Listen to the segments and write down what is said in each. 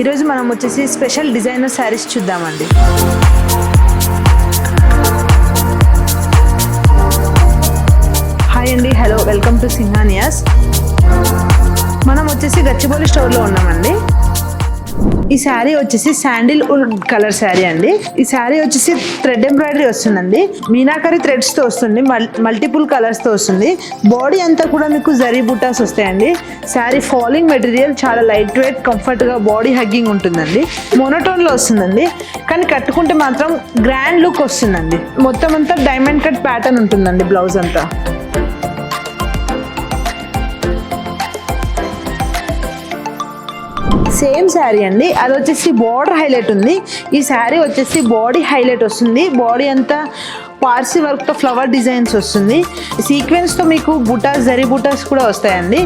ఈరోజు మనం వచ్చేసి స్పెషల్ డిజైనర్ శారీస్ చూద్దామండి. హాయ్ అండి, హలో, వెల్కమ్ టు సింహానియాస్. మనం వచ్చేసి గచ్చిబౌలి స్టోర్లో ఉన్నామండి. ఈ శారీ వచ్చేసి శాండిల్ వుడ్ కలర్ శారీ అండి. ఈ శారీ వచ్చేసి థ్రెడ్ ఎంబ్రాయిడరీ వస్తుందండి. మీనాకరి థ్రెడ్స్ తో వస్తుంది, మల్టిపుల్ కలర్స్ తో వస్తుంది. బాడీ అంతా కూడా మీకు జరీ బుటాస్ వస్తాయండి. శారీ ఫాలింగ్ మెటీరియల్, చాలా లైట్ వెయిట్, కంఫర్ట్ గా, బాడీ హగ్గింగ్ ఉంటుందండి. మోనోటోన్ లో వస్తుందండి, కానీ కట్టుకుంటే మాత్రం గ్రాండ్ లుక్ వస్తుందండి. మొత్తం అంతా డైమండ్ కట్ ప్యాటర్న్ ఉంటుందండి. బ్లౌజ్ అంతా సేమ్ శారీ అండి. అది వచ్చేసి బార్డర్ హైలైట్ ఉంది. ఈ శారీ వచ్చేసి బాడీ హైలైట్ వస్తుంది. బాడీ అంతా పార్సీ వర్క్తో ఫ్లవర్ డిజైన్స్ వస్తుంది. సీక్వెన్స్తో మీకు బుటాస్, జరీ బుటాస్ కూడా వస్తాయండి.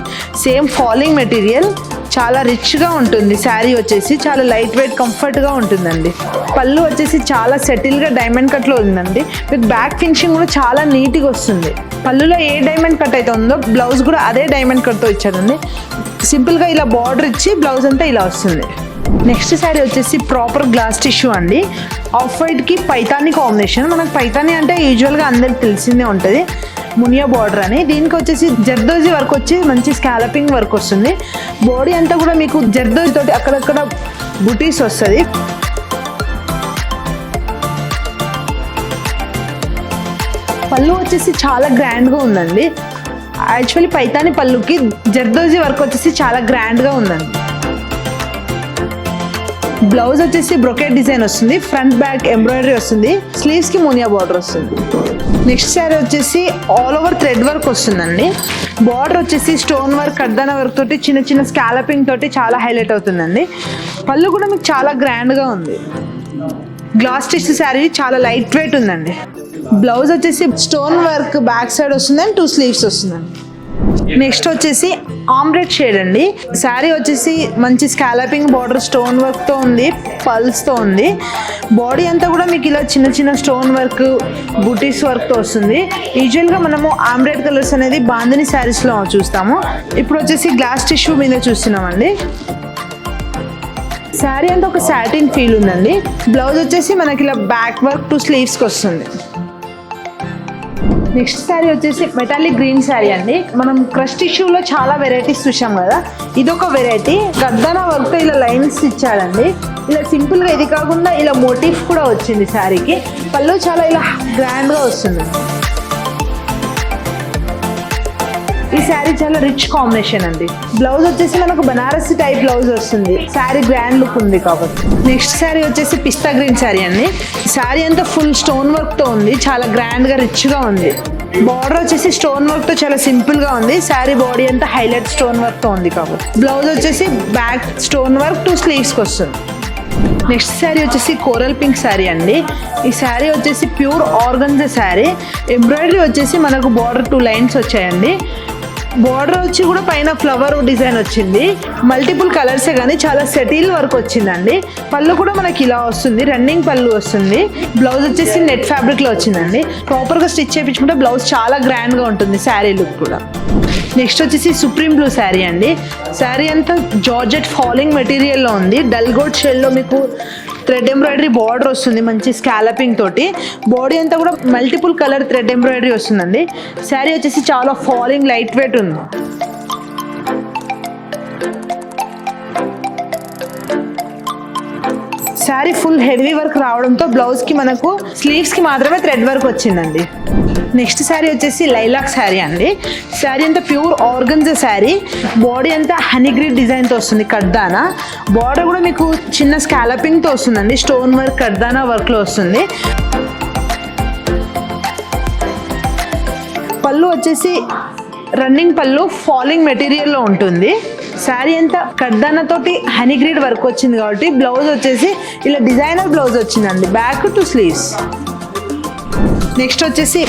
సేమ్ ఫాలింగ్ మెటీరియల్, చాలా రిచ్గా ఉంటుంది. శారీ వచ్చేసి చాలా లైట్ వెయిట్, కంఫర్ట్గా ఉంటుందండి. పళ్ళు వచ్చేసి చాలా సెటిల్గా డైమండ్ కట్లో ఉందండి. మీకు బ్యాక్ ఫినిషింగ్ కూడా చాలా నీట్గా వస్తుంది. పళ్ళులో ఏ డైమండ్ కట్ అయితే ఉందో బ్లౌజ్ కూడా అదే డైమండ్ కట్తో ఇచ్చారండి. సింపుల్గా ఇలా బార్డర్ ఇచ్చి బ్లౌజ్ అంతా ఇలా వస్తుంది. నెక్స్ట్ శారీ వచ్చేసి ప్రాపర్ గ్లాస్ టిష్యూ అండి. ఆఫ్ వైట్కి పైతానీ కాంబినేషన్. మనకు పైతానీ అంటే యూజువల్గా అందరికి తెలిసిందే ఉంటుంది, మునియా బార్డర్ అని. దీనికి వచ్చేసి జర్దోజీ వర్క్ వచ్చి మంచి స్కాలపింగ్ వర్క్ వస్తుంది. బాడీ అంతా కూడా మీకు జర్దోజీ తోటి అక్కడక్కడ బుటీస్ వస్తుంది. పళ్ళు వచ్చేసి చాలా గ్రాండ్గా ఉందండి. యాక్చువల్లీ పైతానీ పళ్ళుకి జర్దోజీ వర్క్ వచ్చేసి చాలా గ్రాండ్గా ఉందండి. బ్లౌజ్ వచ్చేసి బ్రొకెట్ డిజైన్ వస్తుంది. ఫ్రంట్ బ్యాక్ ఎంబ్రాయిడరీ వస్తుంది. స్లీవ్స్ కి మోనియా బార్డర్ వస్తుంది. నెక్స్ట్ శారీ వచ్చేసి ఆల్ ఓవర్ థ్రెడ్ వర్క్ వస్తుందండి. బార్డర్ వచ్చేసి స్టోన్ వర్క్, కడ్దానా వర్క్ తోటి, చిన్న చిన్న స్కాలపింగ్ తోటి చాలా హైలైట్ అవుతుందండి. పళ్ళు కూడా మీకు చాలా గ్రాండ్గా ఉంది. గ్లాస్ స్టిచ్ శారీ చాలా లైట్ వెయిట్ ఉందండి. బ్లౌజ్ వచ్చేసి స్టోన్ వర్క్ బ్యాక్ సైడ్ వస్తుంది అండ్ 2 స్లీవ్స్ వస్తుందండి. నెక్స్ట్ వచ్చేసి ఆమ్రెడ్ షేడ్ అండి. శారీ వచ్చేసి మంచి స్కాలపింగ్ బార్డర్, స్టోన్ వర్క్తో ఉంది, పల్స్తో ఉంది. బాడీ అంతా కూడా మీకు ఇలా చిన్న చిన్న స్టోన్ వర్క్, బుటీస్ వర్క్తో వస్తుంది. యూజువల్గా మనము ఆమ్రెడ్ కలర్స్ అనేది బాందిని శారీస్లో చూస్తాము. ఇప్పుడు వచ్చేసి గ్లాస్ టిష్యూ మీద చూస్తున్నామండి. శారీ అంతా ఒక సాటిన్ ఫీల్ ఉందండి. బ్లౌజ్ వచ్చేసి మనకి ఇలా బ్యాక్ వర్క్ 2 స్లీవ్స్కి వస్తుంది. నెక్స్ట్ శారీ వచ్చేసి మెటాలిక్ గ్రీన్ శారీ అండి. మనం క్రష్ టిష్యూలో చాలా వెరైటీస్ చూసాం కదా, ఇదొక వెరైటీ. గద్దానా వర్క్తో ఇలా లైన్స్ ఇచ్చాడండి. ఇలా సింపుల్గా, ఇది కాకుండా ఇలా మోటిఫ్ కూడా వచ్చింది శారీకి. పళ్ళు చాలా ఇలా గ్రాండ్గా వస్తుంది. ఈ శారీ చాలా రిచ్ కాంబినేషన్ అండి. బ్లౌజ్ వచ్చేసి మనకు బనారసి టైప్ బ్లౌజ్ వస్తుంది. శారీ గ్రాండ్ లుక్ ఉంది కాబట్టి. నెక్స్ట్ శారీ వచ్చేసి పిస్తా గ్రీన్ శారీ అండి. శారీ అంతా ఫుల్ స్టోన్ వర్క్ తో ఉంది. చాలా గ్రాండ్ గా, రిచ్ గా ఉంది. బార్డర్ వచ్చేసి స్టోన్ వర్క్ తో చాలా సింపుల్ గా ఉంది. శారీ బాడీ అంతా హైలైట్ స్టోన్ వర్క్ తో ఉంది కాబట్టి. బ్లౌజ్ వచ్చేసి బ్యాక్ స్టోన్ వర్క్ 2 స్లీవ్స్ కి వస్తుంది. నెక్స్ట్ శారీ వచ్చేసి కోరల్ పింక్ శారీ అండి. ఈ శారీ వచ్చేసి ప్యూర్ ఆర్గన్జా శారీ. ఎంబ్రాయిడరీ వచ్చేసి మనకు బార్డర్ 2 లైన్స్ వచ్చాయండి. బార్డర్ వచ్చి కూడా పైన ఫ్లవర్ డిజైన్ వచ్చింది. మల్టిపుల్ కలర్సే కానీ చాలా సెటిల్ వర్క్ వచ్చిందండి. పళ్ళు కూడా మనకి ఇలా వస్తుంది, రన్నింగ్ పళ్ళు వస్తుంది. బ్లౌజ్ వచ్చేసి నెట్ ఫ్యాబ్రిక్ లో వచ్చిందండి. ప్రాపర్ గా స్టిచ్ చేయించుకుంటే బ్లౌజ్ చాలా గ్రాండ్ గా ఉంటుంది. శారీ లుక్ కూడా. నెక్స్ట్ వచ్చేసి సుప్రీం బ్లూ శారీ అండి. శారీ అంతా జార్జెట్ ఫాలింగ్ మెటీరియల్లో ఉంది. డల్ గోల్డ్ షేడ్లో మీకు థ్రెడ్ ఎంబ్రాయిడరీ బార్డర్ వస్తుంది, మంచి స్కాలపింగ్ తోటి. బాడీ అంతా కూడా మల్టిపుల్ కలర్ థ్రెడ్ ఎంబ్రాయిడరీ వస్తుందండి. శారీ వచ్చేసి చాలా ఫాలింగ్, లైట్ వెయిట్ ఉంది. శారీ ఫుల్ హెవీ వర్క్ రావడంతో బ్లౌజ్ కి మనకు స్లీవ్స్ కి మాత్రమే థ్రెడ్ వర్క్ వచ్చిందండి. నెక్స్ట్ శారీ వచ్చేసి లైలాక్ శారీ అండి. శారీ అంతా ప్యూర్ ఆర్గన్జా శారీ. బాడీ అంతా హనీగ్రీడ్ డిజైన్తో వస్తుంది. కడ్దానా బార్డర్ కూడా మీకు చిన్న స్కాలపింగ్తో వస్తుందండి. స్టోన్ వర్క్, కడ్దానా వర్క్లో వస్తుంది. పళ్ళు వచ్చేసి రన్నింగ్ పళ్ళు, ఫాలింగ్ మెటీరియల్లో ఉంటుంది. శారీ అంతా కడ్దానాతోటి హనీగ్రీడ్ వర్క్ వచ్చింది కాబట్టి బ్లౌజ్ వచ్చేసి ఇలా డిజైనర్ బ్లౌజ్ వచ్చిందండి. Back 2 sleeves. నెక్స్ట్ వచ్చేసి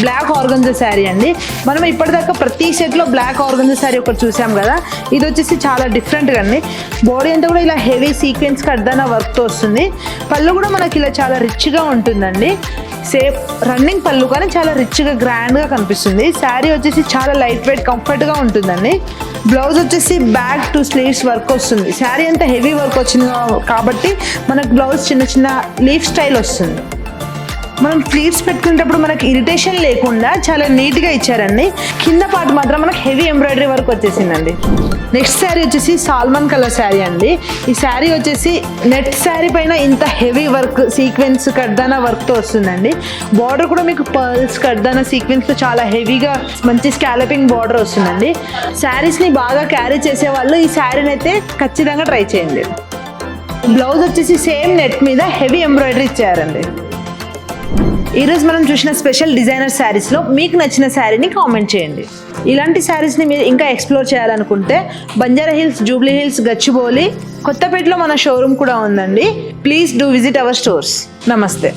బ్లాక్ ఆర్గంజా శారీ అండి. మనం ఇప్పటిదాకా ప్రతి సెట్లో బ్లాక్ ఆర్గంజా శారీ ఒకటి చూసాం కదా, ఇది వచ్చేసి చాలా డిఫరెంట్గా అండి. బాడీ అంతా కూడా ఇలా హెవీ సీక్వెన్స్ కడ్దాన వర్క్తో వస్తుంది. పళ్ళు కూడా మనకి ఇలా చాలా రిచ్గా ఉంటుందండి. సేమ్ రన్నింగ్ పళ్ళు కానీ చాలా రిచ్గా గ్రాండ్గా కనిపిస్తుంది. శారీ వచ్చేసి చాలా లైట్ వెయిట్ కంఫర్ట్గా ఉంటుందండి. బ్లౌజ్ వచ్చేసి బ్యాక్ టు స్లీవ్స్ వర్క్ వస్తుంది. శారీ అంతా హెవీ వర్క్ వచ్చింది కాబట్టి మనకు బ్లౌజ్ చిన్న చిన్న లీఫ్ స్టైల్ వస్తుంది. మనం స్లీవ్స్ పెట్టుకునేటప్పుడు మనకి ఇరిటేషన్ లేకుండా చాలా నీట్గా ఇచ్చారండి. కింద పార్ట్ మాత్రం మనకి హెవీ ఎంబ్రాయిడరీ వర్క్ వచ్చేసిందండి. నెక్స్ట్ శారీ వచ్చేసి సాల్మన్ కలర్ శారీ అండి. ఈ శారీ వచ్చేసి నెట్ శారీ పైన ఇంత హెవీ వర్క్ సీక్వెన్స్ కడ్దానా వర్క్తో వస్తుందండి. బార్డర్ కూడా మీకు పర్ల్స్ కడ్దానా సీక్వెన్స్తో చాలా హెవీగా మంచి స్కాలపింగ్ బార్డర్ వస్తుందండి. శారీస్ని బాగా క్యారీ చేసే వాళ్ళు ఈ శారీని అయితే ఖచ్చితంగా ట్రై చేయండి. బ్లౌజ్ వచ్చేసి సేమ్ నెట్ మీద హెవీ ఎంబ్రాయిడరీ ఇచ్చారండి. ఈరోజు మనం చూసిన స్పెషల్ డిజైనర్ శారీస్లో మీకు నచ్చిన శారీని కామెంట్ చేయండి. ఇలాంటి శారీస్ని మీరు ఇంకా ఎక్స్ప్లోర్ చేయాలనుకుంటే బంజారా హిల్స్, జూబ్లీ హిల్స్, గచ్చిబౌలి, కొత్తపేటలో మన షోరూమ్ కూడా ఉందండి. Please do visit our stores. నమస్తే.